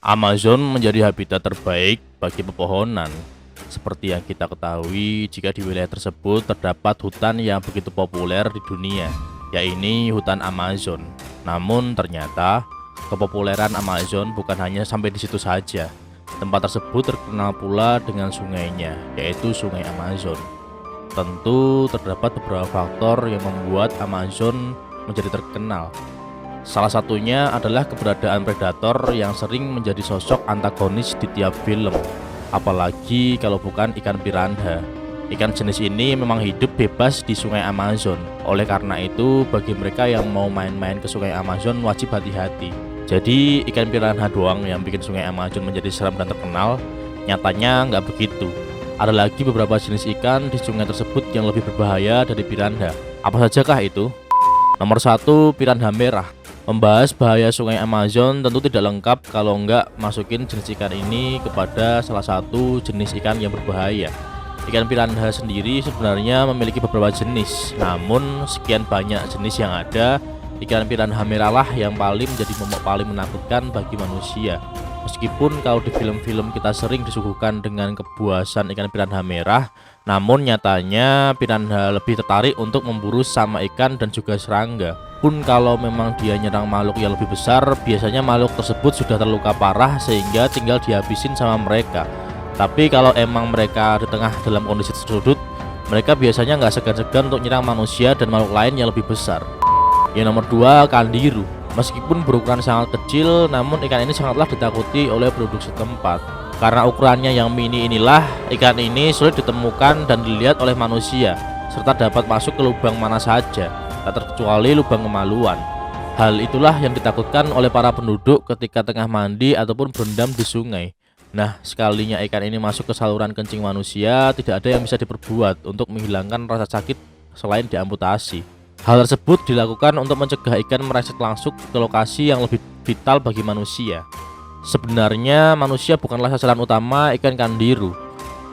Amazon menjadi habitat terbaik bagi pepohonan. Seperti yang kita ketahui, jika di wilayah tersebut terdapat hutan yang begitu populer di dunia, yaitu hutan Amazon. Namun ternyata kepopuleran Amazon bukan hanya sampai di situ saja. Tempat tersebut terkenal pula dengan sungainya, yaitu Sungai Amazon. Tentu terdapat beberapa faktor yang membuat Amazon menjadi terkenal. Salah satunya adalah keberadaan predator yang sering menjadi sosok antagonis di tiap film. Apalagi kalau bukan ikan piranha. Ikan jenis ini memang hidup bebas di Sungai Amazon. Oleh karena itu, bagi mereka yang mau main-main ke Sungai Amazon wajib hati-hati. Jadi ikan piranha doang yang bikin Sungai Amazon menjadi seram dan terkenal? Nyatanya nggak begitu. Ada lagi beberapa jenis ikan di sungai tersebut yang lebih berbahaya dari piranha. Apa sajakah itu? Nomor 1, piranha merah. Membahas bahaya Sungai Amazon tentu tidak lengkap kalau nggak masukin jenis ikan ini kepada salah satu jenis ikan yang berbahaya. Ikan piranha sendiri sebenarnya memiliki beberapa jenis, namun sekian banyak jenis yang ada, ikan piranha merah lah yang menjadi momok paling menakutkan bagi manusia. Meskipun kalau di film-film kita sering disuguhkan dengan kebuasan ikan piranha merah, namun nyatanya piranha lebih tertarik untuk memburu sama ikan dan juga serangga. Pun kalau memang dia nyerang makhluk yang lebih besar, biasanya makhluk tersebut sudah terluka parah sehingga tinggal dihabisin sama mereka. Tapi kalau emang mereka di tengah dalam kondisi tersudut, mereka biasanya nggak segan-segan untuk nyerang manusia dan makhluk lain yang lebih besar. Yang nomor 2, kandiru. Meskipun berukuran sangat kecil, namun ikan ini sangatlah ditakuti oleh penduduk setempat. Karena ukurannya yang mini inilah, ikan ini sulit ditemukan dan dilihat oleh manusia, serta dapat masuk ke lubang mana saja, tak terkecuali lubang kemaluan. Hal itulah yang ditakutkan oleh para penduduk ketika tengah mandi ataupun berendam di sungai. Nah, sekalinya ikan ini masuk ke saluran kencing manusia, tidak ada yang bisa diperbuat untuk menghilangkan rasa sakit selain diamputasi. Hal tersebut dilakukan untuk mencegah ikan merangsek langsung ke lokasi yang lebih vital bagi manusia. Sebenarnya manusia bukanlah sasaran utama ikan kandiru.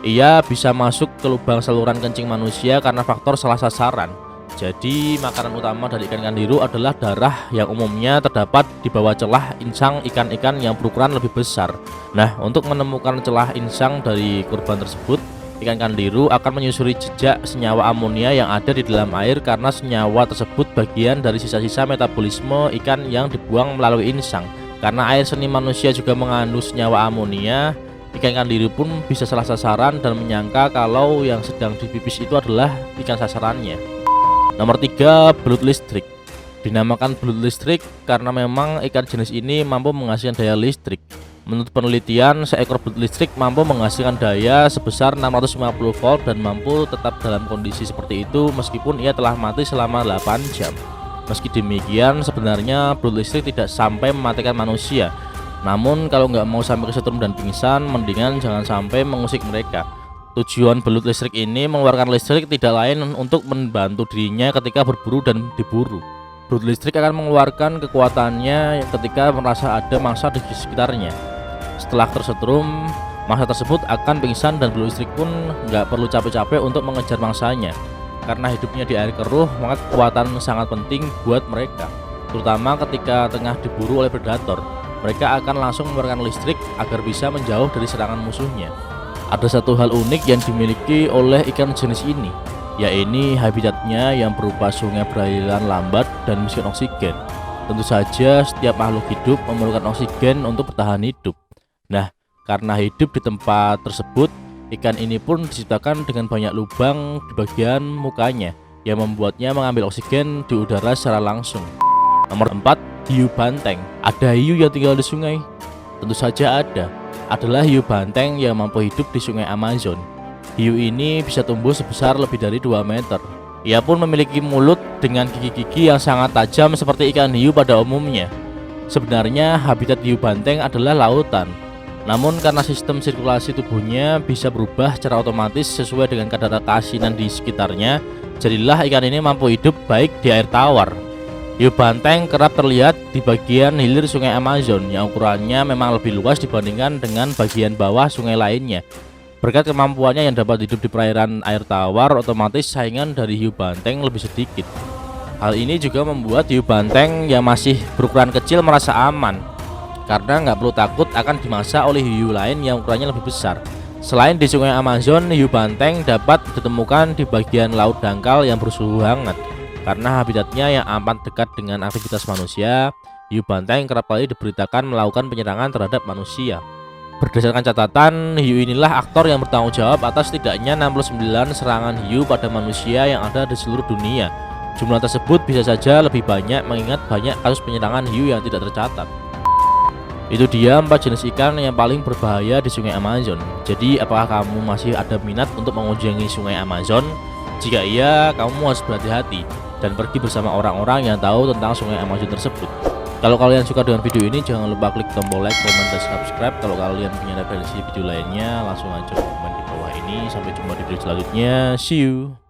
Ia bisa masuk ke lubang saluran kencing manusia karena faktor salah sasaran. Jadi makanan utama dari ikan kandiru adalah darah yang umumnya terdapat di bawah celah insang ikan-ikan yang berukuran lebih besar. Nah, untuk menemukan celah insang dari korban tersebut, ikan kandiru akan menyusuri jejak senyawa amonia yang ada di dalam air karena senyawa tersebut bagian dari sisa-sisa metabolisme ikan yang dibuang melalui insang. Karena air seni manusia juga mengandung senyawa amonia, ikan kandiru pun bisa salah sasaran dan menyangka kalau yang sedang dipipis itu adalah ikan sasarannya. Nomor 3, belut listrik. Dinamakan belut listrik karena memang ikan jenis ini mampu menghasilkan daya listrik. Menurut penelitian, seekor belut listrik mampu menghasilkan daya sebesar 650 volt dan mampu tetap dalam kondisi seperti itu meskipun ia telah mati selama 8 jam. Meski demikian, sebenarnya belut listrik tidak sampai mematikan manusia. Namun kalau nggak mau sampai kesetrum dan pingsan, mendingan jangan sampai mengusik mereka. Tujuan belut listrik ini mengeluarkan listrik tidak lain untuk membantu dirinya ketika berburu dan diburu. Belut listrik akan mengeluarkan kekuatannya ketika merasa ada mangsa di sekitarnya. Setelah tersetrum, mangsa tersebut akan pingsan dan belut listrik pun nggak perlu capek-capek untuk mengejar mangsanya. Karena hidupnya di air keruh, maka kekuatan sangat penting buat mereka, terutama ketika tengah diburu oleh predator. Mereka akan langsung mengeluarkan listrik agar bisa menjauh dari serangan musuhnya. Ada satu hal unik yang dimiliki oleh ikan jenis ini, yaitu habitatnya yang berupa sungai beraliran lambat dan miskin oksigen. Tentu saja setiap makhluk hidup memerlukan oksigen untuk bertahan hidup. Nah, karena hidup di tempat tersebut, ikan ini pun diciptakan dengan banyak lubang di bagian mukanya yang membuatnya mengambil oksigen di udara secara langsung. Nomor 4, hiu banteng. Ada hiu yang tinggal di sungai? Tentu saja ada. Adalah hiu banteng yang mampu hidup di Sungai Amazon. Hiu ini bisa tumbuh sebesar lebih dari 2 meter. Ia pun memiliki mulut dengan gigi-gigi yang sangat tajam seperti ikan hiu pada umumnya. Sebenarnya habitat hiu banteng adalah lautan. Namun karena sistem sirkulasi tubuhnya bisa berubah secara otomatis sesuai dengan kadar keasinan di sekitarnya, jadilah ikan ini mampu hidup baik di air tawar. Hiu banteng kerap terlihat di bagian hilir Sungai Amazon yang ukurannya memang lebih luas dibandingkan dengan bagian bawah sungai lainnya. Berkat kemampuannya yang dapat hidup di perairan air tawar, otomatis saingan dari hiu banteng lebih sedikit. Hal ini juga membuat hiu banteng yang masih berukuran kecil merasa aman. karena nggak perlu takut akan dimasak oleh hiu lain yang ukurannya lebih besar. Selain di sungai Amazon, hiu banteng dapat ditemukan di bagian laut dangkal yang bersuhu hangat. Karena habitatnya yang amat dekat dengan aktivitas manusia, hiu banteng kerap kali diberitakan melakukan penyerangan terhadap manusia. Berdasarkan catatan, hiu inilah aktor yang bertanggung jawab atas setidaknya 69 serangan hiu pada manusia yang ada di seluruh dunia. Jumlah tersebut bisa saja lebih banyak mengingat banyak kasus penyerangan hiu yang tidak tercatat. Itu dia 4 jenis ikan yang paling berbahaya di sungai Amazon. Jadi apakah kamu masih ada minat untuk mengunjungi sungai Amazon? Jika iya, kamu harus berhati-hati dan pergi bersama orang-orang yang tahu tentang sungai Amazon tersebut. Kalau kalian suka dengan video ini, jangan lupa klik tombol like, comment, dan subscribe. Kalau kalian punya referensi video lainnya, langsung aja komen di bawah ini. Sampai jumpa di video selanjutnya. See you.